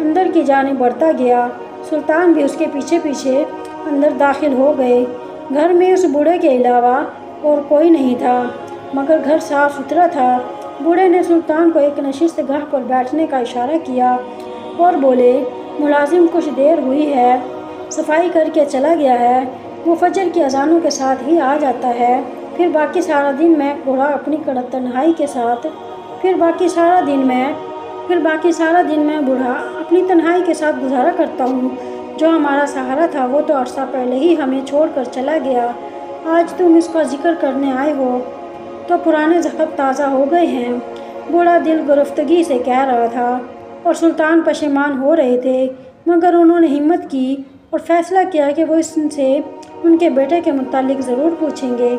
اندر کی جانب بڑھتا گیا۔ سلطان بھی اس کے پیچھے پیچھے اندر داخل ہو گئے۔ گھر میں اس بوڑھے کے علاوہ اور کوئی نہیں تھا، مگر گھر صاف ستھرا تھا۔ بوڑھے نے سلطان کو ایک نشست گاہ پر بیٹھنے کا اشارہ کیا اور بولے، ملازم کچھ دیر ہوئی ہے، صفائی کر کے چلا گیا ہے، وہ فجر کی اذانوں کے ساتھ ہی آ جاتا ہے، پھر باقی سارا دن میں بوڑھا اپنی تنہائی کے ساتھ گزارا کرتا ہوں۔ جو ہمارا سہارا تھا وہ تو عرصہ پہلے ہی ہمیں چھوڑ کر چلا گیا۔ آج تم اس کا ذکر کرنے آئے ہو تو پرانے زخم تازہ ہو گئے ہیں، بوڑھا دل گرفتگی سے کہہ رہا تھا، اور سلطان پشیمان ہو رہے تھے، مگر انہوں نے ہمت کی اور فیصلہ کیا کہ وہ اس سے ان کے بیٹے کے متعلق ضرور پوچھیں گے۔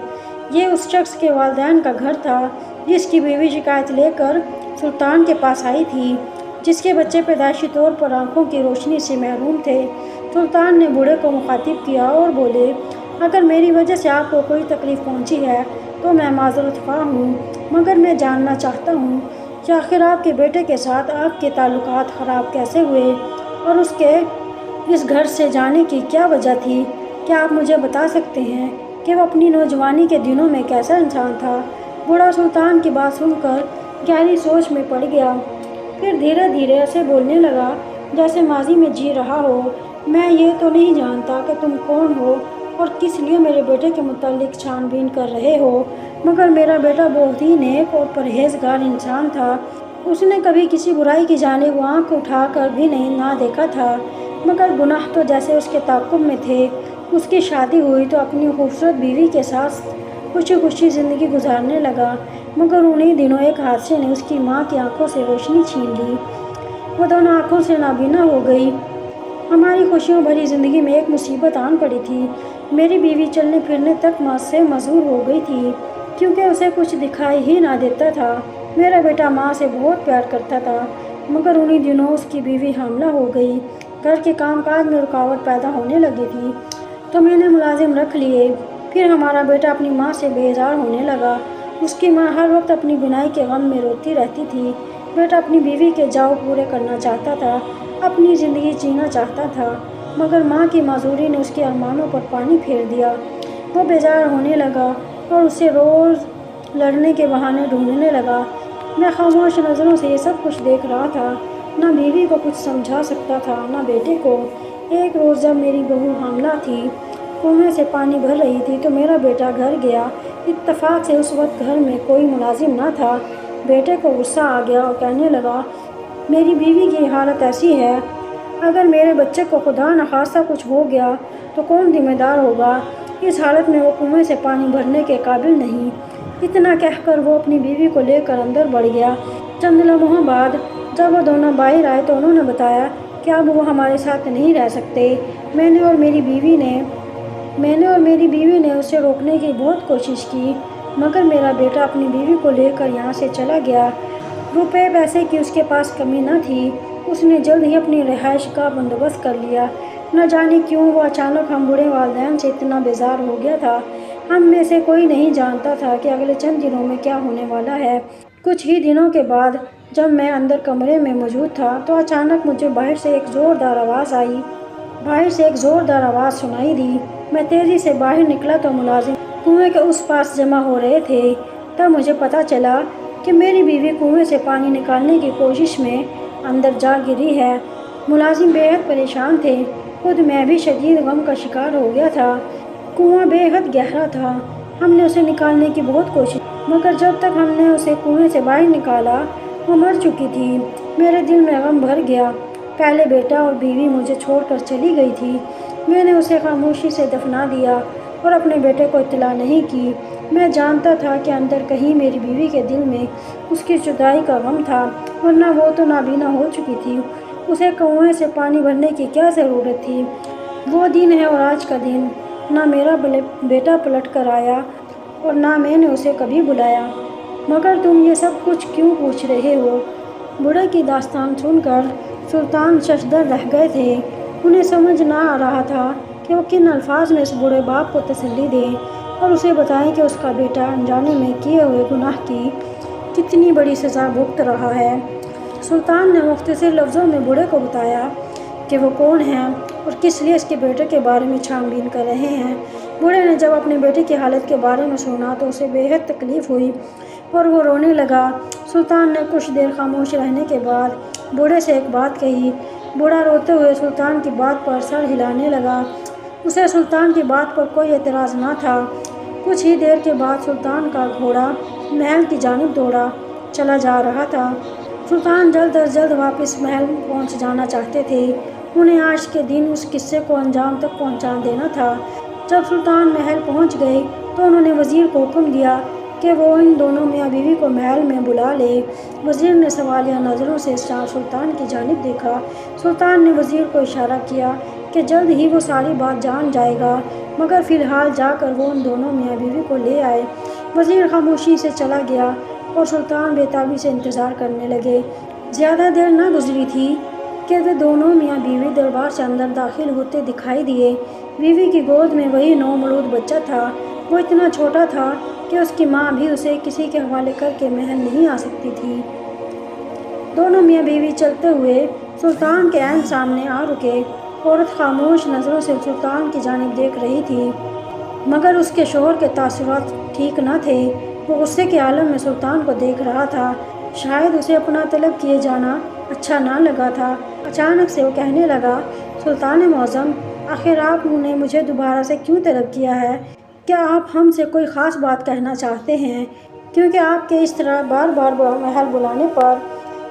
یہ اس شخص کے والدین کا گھر تھا جس کی بیوی شکایت لے کر سلطان کے پاس آئی تھی، جس کے بچے پیدائشی طور پر آنکھوں کی روشنی سے محروم تھے۔ سلطان نے بوڑھے کو مخاطب کیا اور بولے، اگر میری وجہ سے آپ کو کوئی تکلیف پہنچی ہے تو میں معذرت خواہ ہوں، مگر میں جاننا چاہتا ہوں کہ آخر آپ کے بیٹے کے ساتھ آپ کے تعلقات خراب کیسے ہوئے اور اس کے اس گھر سے جانے کی کیا وجہ تھی؟ کیا آپ مجھے بتا سکتے ہیں کہ وہ اپنی نوجوانی کے دنوں میں کیسا انسان تھا؟ بوڑھا سلطان کی بات سن کر گہری سوچ میں پڑ گیا، پھر دھیرے دھیرے ایسے بولنے لگا جیسے ماضی میں جی رہا ہو، میں یہ تو نہیں جانتا کہ تم کون ہو اور کس لیے میرے بیٹے کے متعلق چھان بین کر رہے ہو، مگر میرا بیٹا بہت ہی نیک اور پرہیزگار انسان تھا۔ اس نے کبھی کسی برائی کی جانب آنکھ اٹھا کر بھی نہ دیکھا تھا، مگر گناہ تو جیسے اس کے تعاقب میں تھے۔ اس کی شادی ہوئی تو اپنی خوبصورت بیوی کے ساتھ خوشی خوشی زندگی گزارنے لگا، مگر انہی دنوں ایک حادثے نے اس کی ماں کی آنکھوں سے روشنی چھین لی، وہ دونوں آنکھوں سے نابینا ہو گئی۔ ہماری خوشیوں بھری زندگی میں ایک مصیبت آن پڑی تھی۔ میری بیوی چلنے پھرنے تک سے معذور ہو گئی تھی، کیونکہ اسے کچھ دکھائی ہی نہ دیتا تھا۔ میرا بیٹا ماں سے بہت پیار کرتا تھا، مگر انہی دنوں اس کی بیوی حاملہ ہو گئی۔ گھر کے کام کاج میں رکاوٹ پیدا ہونے لگی تھی تو میں نے ملازم رکھ لیے۔ پھر ہمارا بیٹا اپنی ماں سے بیزار ہونے لگا۔ اس کی ماں ہر وقت اپنی بینائی کے غم میں روتی رہتی تھی۔ بیٹا اپنی بیوی کے جاؤ پورے کرنا چاہتا تھا، اپنی زندگی جینا چاہتا تھا، مگر ماں کی معذوری نے اس کے ارمانوں پر پانی پھیر دیا۔ وہ بیزار ہونے لگا اور اسے روز لڑنے کے بہانے ڈھونڈنے لگا۔ میں خاموش نظروں سے یہ سب کچھ دیکھ رہا تھا، نہ بیوی کو کچھ سمجھا سکتا تھا نہ بیٹے کو۔ ایک روز جب میری بہو حاملہ تھی، کنویں سے پانی بھر رہی تھی تو میرا بیٹا گھر گیا۔ اتفاق سے اس وقت گھر میں کوئی ملازم نہ تھا۔ بیٹے کو غصہ آ گیا اور کہنے لگا، میری بیوی کی حالت ایسی ہے، اگر میرے بچے کو خدا نخواستہ کچھ ہو گیا تو کون ذمہ دار ہوگا؟ اس حالت میں وہ کنویں سے پانی بھرنے کے قابل نہیں۔ اتنا کہہ کر وہ اپنی بیوی کو لے کر اندر بڑھ گیا۔ چند لمحوں بعد جب وہ دونوں باہر آئے تو انہوں نے بتایا کہ اب وہ ہمارے ساتھ نہیں رہ سکتے۔ میں نے اور میری بیوی نے میں نے اور میری بیوی نے اسے روکنے کی بہت کوشش کی، مگر میرا بیٹا اپنی بیوی کو لے کر یہاں سے چلا گیا۔ روپے پیسے کی اس کے پاس کمی نہ تھی، اس نے جلد ہی اپنی رہائش کا بندوبست کر لیا۔ نہ جانے کیوں وہ اچانک ہم بوڑھے والدین سے اتنا بیزار ہو گیا تھا۔ ہم میں سے کوئی نہیں جانتا تھا کہ اگلے چند دنوں میں کیا ہونے والا ہے۔ کچھ ہی دنوں کے بعد جب میں اندر کمرے میں موجود تھا تو اچانک مجھے باہر سے ایک زوردار آواز سنائی دی۔ میں تیزی سے باہر نکلا تو ملازم کنویں کے اس پاس جمع ہو رہے تھے۔ تب مجھے پتہ چلا کہ میری بیوی کنویں سے پانی نکالنے کی کوشش میں اندر جا گری ہے۔ ملازم بے حد پریشان تھے، خود میں بھی شدید غم کا شکار ہو گیا تھا۔ کنواں بے حد گہرا تھا، ہم نے اسے نکالنے کی بہت کوشش مگر جب تک ہم نے اسے کنویں سے باہر نکالا وہ مر چکی تھی۔ میرے دل میں غم بھر گیا۔ پہلے بیٹا اور بیوی مجھے چھوڑ کر چلی گئی تھی۔ میں نے اسے خاموشی سے دفنا دیا اور اپنے بیٹے کو اطلاع نہیں کی۔ میں جانتا تھا کہ اندر کہیں میری بیوی کے دل میں اس کی جدائی کا غم تھا، ورنہ وہ تو نابینا ہو چکی تھی۔ اسے کنویں سے پانی بھرنے کی کیا ضرورت تھی؟ وہ دن ہے اور آج کا دن، نہ میرا بیٹا پلٹ کر آیا اور نہ میں نے اسے کبھی بلایا۔ مگر تم یہ سب کچھ کیوں پوچھ رہے ہو؟ بوڑھے کی داستان سن کر سلطان ششدر رہ گئے تھے۔ انہیں سمجھ نہ آ رہا تھا کہ وہ کن الفاظ میں اس بوڑھے باپ کو تسلی دیں اور اسے بتائیں کہ اس کا بیٹا انجانے میں کیے ہوئے گناہ کی کتنی بڑی سزا بھگت رہا ہے۔ سلطان نے مختصر لفظوں میں بوڑھے کو بتایا کہ وہ کون ہیں اور کس لیے اس کے بیٹے کے بارے میں چھان بین کر رہے ہیں۔ بوڑھے نے جب اپنے بیٹے کی حالت کے بارے میں سنا تو اسے بے حد تکلیف ہوئی اور وہ رونے لگا۔ سلطان نے کچھ دیر خاموش رہنے کے بعد بوڑھے سے ایک بات کہی۔ بوڑھا روتے ہوئے سلطان کی بات پر سر ہلانے لگا۔ اسے سلطان کی بات پر کوئی اعتراض نہ تھا۔ کچھ ہی دیر کے بعد سلطان کا گھوڑا محل کی جانب دوڑا چلا جا رہا تھا۔ سلطان جلد از جلد واپس محل پہنچ جانا چاہتے تھے۔ انہیں آج کے دن اس قصے کو انجام تک پہنچا دینا تھا۔ جب سلطان محل پہنچ گئے تو انہوں نے وزیر کو حکم دیا کہ وہ ان دونوں میاں بیوی کو محل میں بلا لے۔ وزیر نے سوالیہ نظروں سے سلطان کی جانب دیکھا۔ سلطان نے وزیر کو اشارہ کیا کہ جلد ہی وہ ساری بات جان جائے گا، مگر فی الحال جا کر وہ ان دونوں میاں بیوی کو لے آئے۔ وزیر خاموشی سے چلا گیا اور سلطان بے تابی سے انتظار کرنے لگے۔ زیادہ دیر نہ گزری تھی کہ وہ دونوں میاں بیوی دربار سے اندر داخل ہوتے دکھائی دیے۔ بیوی کی گود میں وہی نومولود بچہ تھا۔ وہ اتنا چھوٹا تھا کہ اس کی ماں بھی اسے کسی کے حوالے کر کے محل نہیں آ سکتی تھی۔ دونوں میاں بیوی چلتے ہوئے سلطان کے عین سامنے آ رکے۔ عورت خاموش نظروں سے سلطان کی جانب دیکھ رہی تھی، مگر اس کے شوہر کے تاثرات ٹھیک نہ تھے۔ وہ غصے کے عالم میں سلطان کو دیکھ رہا تھا۔ شاید اسے اپنا طلب کیے جانا اچھا نہ لگا تھا۔ اچانک سے وہ کہنے لگا، سلطان معظم، آخر آپ نے مجھے دوبارہ سے کیوں طلب کیا ہے؟ کیا آپ ہم سے کوئی خاص بات کہنا چاہتے ہیں؟ کیونکہ آپ کے اس طرح بار بار محل بلانے پر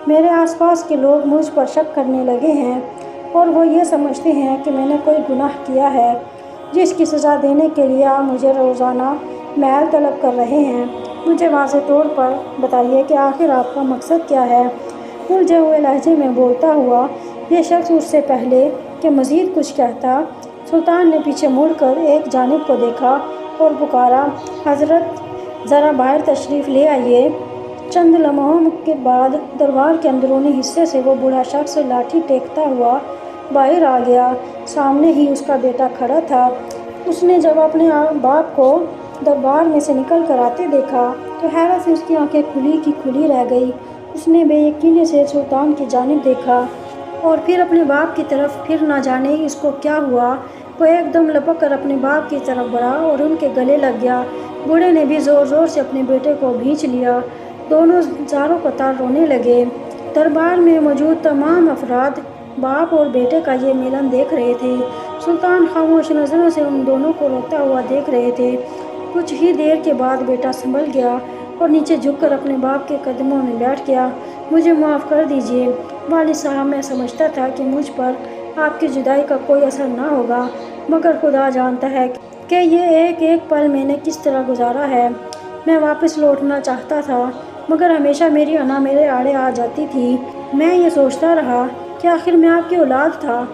میرے آس پاس کے لوگ مجھ پر شک کرنے لگے ہیں اور وہ یہ سمجھتے ہیں کہ میں نے کوئی گناہ کیا ہے جس کی سزا دینے کے لیے آپ مجھے روزانہ محل طلب کر رہے ہیں۔ مجھے واضح طور پر بتائیے کہ آخر آپ کا مقصد کیا ہے؟ الجھے ہوئے لہجے میں بولتا ہوا یہ شخص اس سے پہلے کہ مزید کچھ کہتا، سلطان نے پیچھے مڑ کر ایک جانب کو دیکھا اور پکارا، حضرت ذرا باہر تشریف لے آئیے۔ چند لمحوں کے بعد دربار کے اندرونی حصے سے وہ بوڑھا شخص لاٹھی ٹیکتا ہوا باہر آ گیا۔ سامنے ہی اس کا بیٹا کھڑا تھا۔ اس نے جب اپنے باپ کو دربار میں سے نکل کر آتے دیکھا تو حیرت سے اس کی آنکھیں کھلی کی کھلی رہ گئی۔ اس نے بے یقینی سے سلطان کی جانب دیکھا اور پھر اپنے باپ کی طرف، پھر نہ جانے اس کو کیا ہوا، وہ ایک دم لپک کر اپنے باپ کی طرف بڑھا اور ان کے گلے لگ گیا۔ بوڑھے نے بھی زور زور سے اپنے بیٹے کو بھینچ لیا۔ دونوں زاروں قطار رونے لگے۔ دربار میں موجود تمام افراد باپ اور بیٹے کا یہ ملن دیکھ رہے تھے۔ سلطان خاموش نظروں سے ان دونوں کو روتا ہوا دیکھ رہے تھے۔ کچھ ہی دیر کے بعد بیٹا سنبھل گیا اور نیچے جھک کر اپنے باپ کے قدموں میں بیٹھ گیا۔ مجھے معاف کر دیجیے والد صاحب، میں سمجھتا تھا کہ مجھ پر آپ کی جدائی کا کوئی اثر نہ ہوگا، مگر خدا جانتا ہے کہ یہ ایک ایک پل میں نے کس طرح گزارا ہے۔ میں واپس لوٹنا چاہتا تھا، مگر ہمیشہ میری انا میرے آڑے آ جاتی تھی۔ میں یہ سوچتا رہا کہ آخر میں آپ کی اولاد تھا،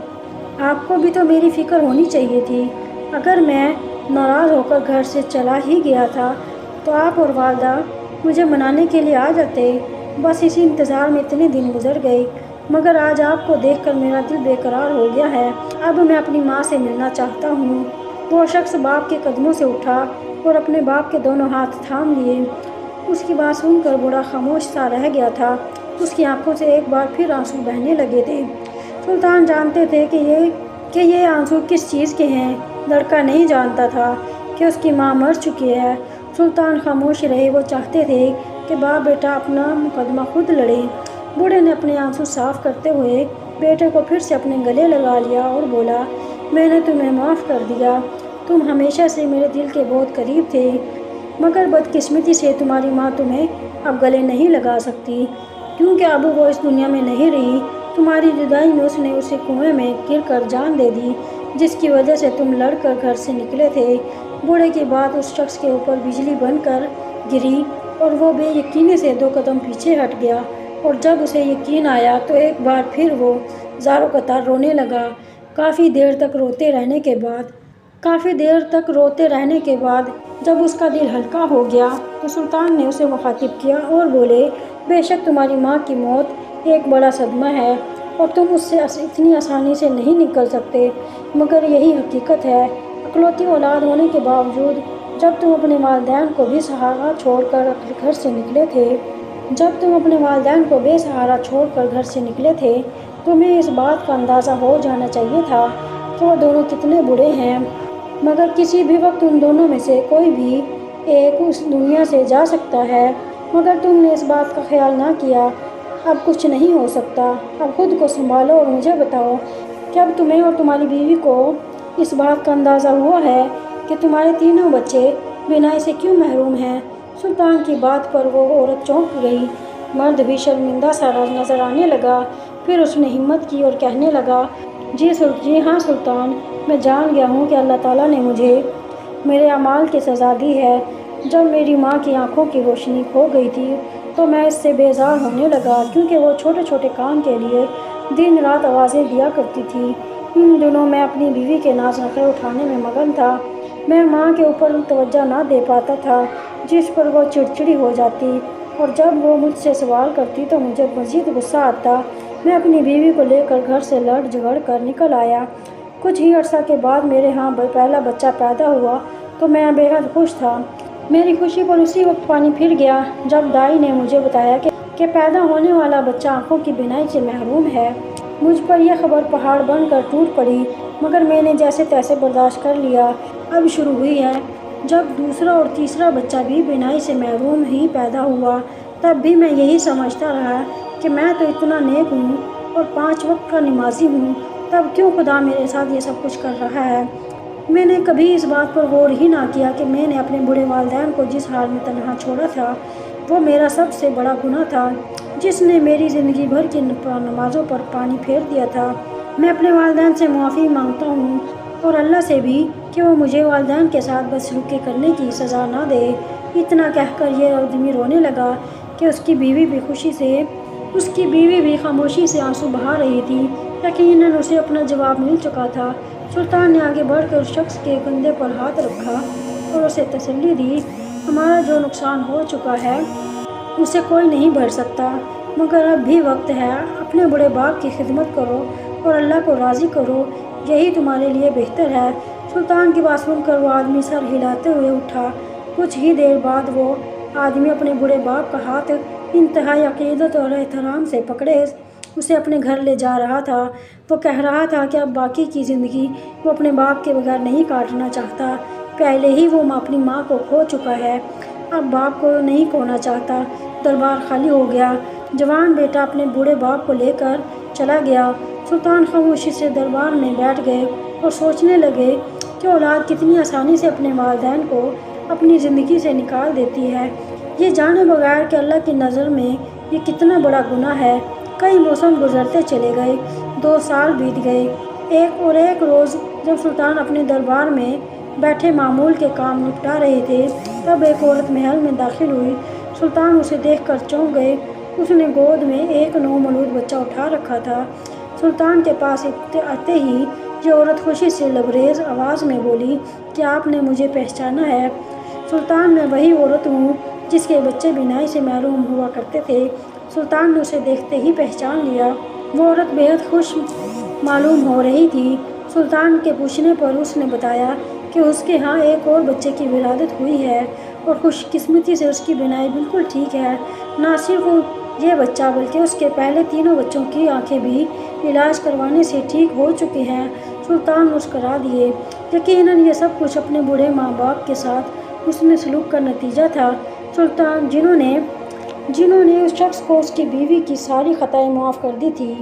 آپ کو بھی تو میری فکر ہونی چاہیے تھی۔ اگر میں ناراض ہو کر گھر سے چلا ہی گیا تھا تو آپ اور والدہ مجھے منانے کے لیے آ جاتے۔ بس اسی انتظار میں اتنے دن گزر گئے، مگر آج آپ کو دیکھ کر میرا دل بے قرار ہو گیا ہے۔ اب میں اپنی ماں سے ملنا چاہتا ہوں۔ وہ شخص باپ کے قدموں سے اٹھا اور اپنے باپ کے دونوں ہاتھ تھام لیے۔ اس کی بات سن کر بوڑھا خاموش سا رہ گیا تھا۔ اس کی آنکھوں سے ایک بار پھر آنسو بہنے لگے تھے۔ سلطان جانتے تھے کہ یہ آنسو کس چیز کے ہیں۔ لڑکا نہیں جانتا تھا کہ اس کی ماں مر چکی ہے۔ سلطان خاموش رہے۔ وہ چاہتے تھے کہ باپ بیٹا اپنا مقدمہ خود لڑیں۔ بوڑھے نے اپنے آنسو صاف کرتے ہوئے بیٹے کو پھر سے اپنے گلے لگا لیا اور بولا، میں نے تمہیں معاف کر دیا۔ تم ہمیشہ سے میرے دل کے بہت قریب تھے، مگر بدقسمتی سے تمہاری ماں تمہیں اب گلے نہیں لگا سکتی، کیونکہ اب وہ اس دنیا میں نہیں رہی۔ تمہاری جدائی میں اس نے اسے کنویں میں گر کر جان دے دی، جس کی وجہ سے تم لڑ کر گھر سے نکلے تھے۔ بوڑھے کی بات اس شخص کے اوپر بجلی بن کر گری اور وہ بے یقینی سے 2 قدم پیچھے ہٹ گیا، اور جب اسے یقین آیا تو ایک بار پھر وہ زاروں قطار رونے لگا۔ کافی دیر تک روتے رہنے کے بعد جب اس کا دل ہلکا ہو گیا تو سلطان نے اسے مخاطب کیا اور بولے، بے شک تمہاری ماں کی موت ایک بڑا صدمہ ہے اور تم اس سے اتنی آسانی سے نہیں نکل سکتے، مگر یہی حقیقت ہے۔ اکلوتی اولاد ہونے کے باوجود جب تم اپنے والدین کو بے سہارا چھوڑ کر گھر سے نکلے تھے تمہیں اس بات کا اندازہ ہو جانا چاہیے تھا کہ وہ دونوں کتنے برے ہیں، مگر کسی بھی وقت ان دونوں میں سے کوئی بھی ایک اس دنیا سے جا سکتا ہے، مگر تم نے اس بات کا خیال نہ کیا۔ اب کچھ نہیں ہو سکتا، اب خود کو سنبھالو اور مجھے بتاؤ کہ اب تمہیں اور تمہاری بیوی کو اس بات کا اندازہ ہوا ہے کہ تمہارے تینوں بچے بینائی سے کیوں محروم ہیں؟ سلطان کی بات پر وہ عورت چونک گئی۔ مرد بھی شرمندہ سا نظر آنے لگا۔ پھر اس نے ہمت کی اور کہنے لگا، جی ہاں سلطان، میں جان گیا ہوں کہ اللہ تعالیٰ نے مجھے میرے اعمال کی سزا دی ہے۔ جب میری ماں کی آنکھوں کی روشنی کھو گئی تھی تو میں اس سے بیزار ہونے لگا، کیونکہ وہ چھوٹے چھوٹے کام کے لیے دن رات آوازیں دیا کرتی تھی۔ ان دنوں میں اپنی بیوی کے ناز نخرے اٹھانے میں مگن تھا۔ میں ماں کے اوپر توجہ نہ دے پاتا تھا، جس پر وہ چڑچڑی ہو جاتی، اور جب وہ مجھ سے سوال کرتی تو مجھے مزید غصہ آتا۔ میں اپنی بیوی کو لے کر گھر سے لڑ جھگڑ کر نکل آیا۔ کچھ ہی عرصہ کے بعد میرے ہاں پہلا بچہ پیدا ہوا تو میں بے حد خوش تھا۔ میری خوشی پر اسی وقت پانی پھر گیا جب دائی نے مجھے بتایا کہ پیدا ہونے والا بچہ آنکھوں کی بینائی سے محروم ہے۔ مجھ پر یہ خبر پہاڑ بن کر ٹوٹ پڑی، مگر میں نے جیسے تیسے برداشت کر لیا۔ اب شروع ہوئی ہے۔ جب دوسرا اور تیسرا بچہ بھی بینائی سے محروم ہی پیدا ہوا، تب بھی میں یہی سمجھتا رہا کہ میں تو اتنا نیک ہوں اور 5 وقت کا نمازی ہوں، تب کیوں خدا میرے ساتھ یہ سب کچھ کر رہا ہے؟ میں نے کبھی اس بات پر غور ہی نہ کیا کہ میں نے اپنے بوڑھے والدین کو جس حال میں تنہا چھوڑا تھا وہ میرا سب سے بڑا گناہ تھا، جس نے میری زندگی بھر کی نمازوں پر پانی پھیر دیا تھا۔ میں اپنے والدین سے معافی مانگتا ہوں اور اللہ سے بھی کہ وہ مجھے والدین کے ساتھ بدسلوکی کرنے کی سزا نہ دے۔ اتنا کہہ کر یہ آدمی رونے لگا کہ اس کی بیوی بھی خاموشی سے آنسو بہا رہی تھی۔ یقیناً اسے اپنا جواب مل چکا تھا۔ سلطان نے آگے بڑھ کر اس شخص کے کندھے پر ہاتھ رکھا اور اسے تسلی دی، ہمارا جو نقصان ہو چکا ہے اسے کوئی نہیں بھر سکتا، مگر اب بھی وقت ہے، اپنے بڑے باپ کی خدمت کرو اور اللہ کو راضی کرو، یہی تمہارے لیے بہتر ہے۔ سلطان کی بات سن کر وہ آدمی سر ہلاتے ہوئے اٹھا۔ کچھ ہی دیر بعد وہ آدمی اپنے بڑے باپ کا ہاتھ انتہائی عقیدت اور احترام سے پکڑے اسے اپنے گھر لے جا رہا تھا۔ وہ کہہ رہا تھا کہ اب باقی کی زندگی وہ اپنے باپ کے بغیر نہیں کاٹنا چاہتا۔ پہلے ہی وہ اپنی ماں کو کھو چکا ہے، اب باپ کو نہیں کھونا چاہتا۔ دربار خالی ہو گیا۔ جوان بیٹا اپنے بوڑھے باپ کو لے کر چلا گیا۔ سلطان خاموشی سے دربار میں بیٹھ گئے اور سوچنے لگے کہ اولاد کتنی آسانی سے اپنے والدین کو اپنی زندگی سے نکال دیتی ہے، یہ جانے بغیر کہ اللہ کی نظر میں یہ کتنا بڑا گناہ ہے۔ کئی موسم گزرتے چلے گئے، 2 سال بیت گئے۔ ایک روز جب سلطان اپنے دربار میں بیٹھے معمول کے کام نپٹا رہے تھے، تب ایک عورت محل میں داخل ہوئی۔ سلطان اسے دیکھ کر چونک گئے۔ اس نے گود میں ایک نومولود بچہ اٹھا رکھا تھا۔ سلطان کے پاس آتے ہی یہ عورت خوشی سے لبریز آواز میں بولی کہ آپ نے مجھے پہچانا ہے؟ سلطان، میں وہی عورت ہوں جس کے بچے بینائی سے محروم ہوا کرتے تھے۔ سلطان نے اسے دیکھتے ہی پہچان لیا۔ وہ عورت بےحد خوش معلوم ہو رہی تھی۔ سلطان کے پوچھنے پر اس نے بتایا کہ اس کے ہاں ایک اور بچے کی ولادت ہوئی ہے اور خوش قسمتی سے اس کی بینائی بالکل ٹھیک ہے۔ نہ صرف یہ بچہ بلکہ اس کے پہلے تینوں بچوں کی آنکھیں بھی علاج کروانے سے ٹھیک ہو چکی ہیں۔ سلطان مسکرا دیے۔ یقیناً یہ سب کچھ اپنے بوڑھے ماں باپ کے ساتھ حسن سلوک کا نتیجہ تھا۔ سلطان جنہوں نے اس شخص کو اس کی بیوی کی ساری خطائیں معاف کر دی تھی۔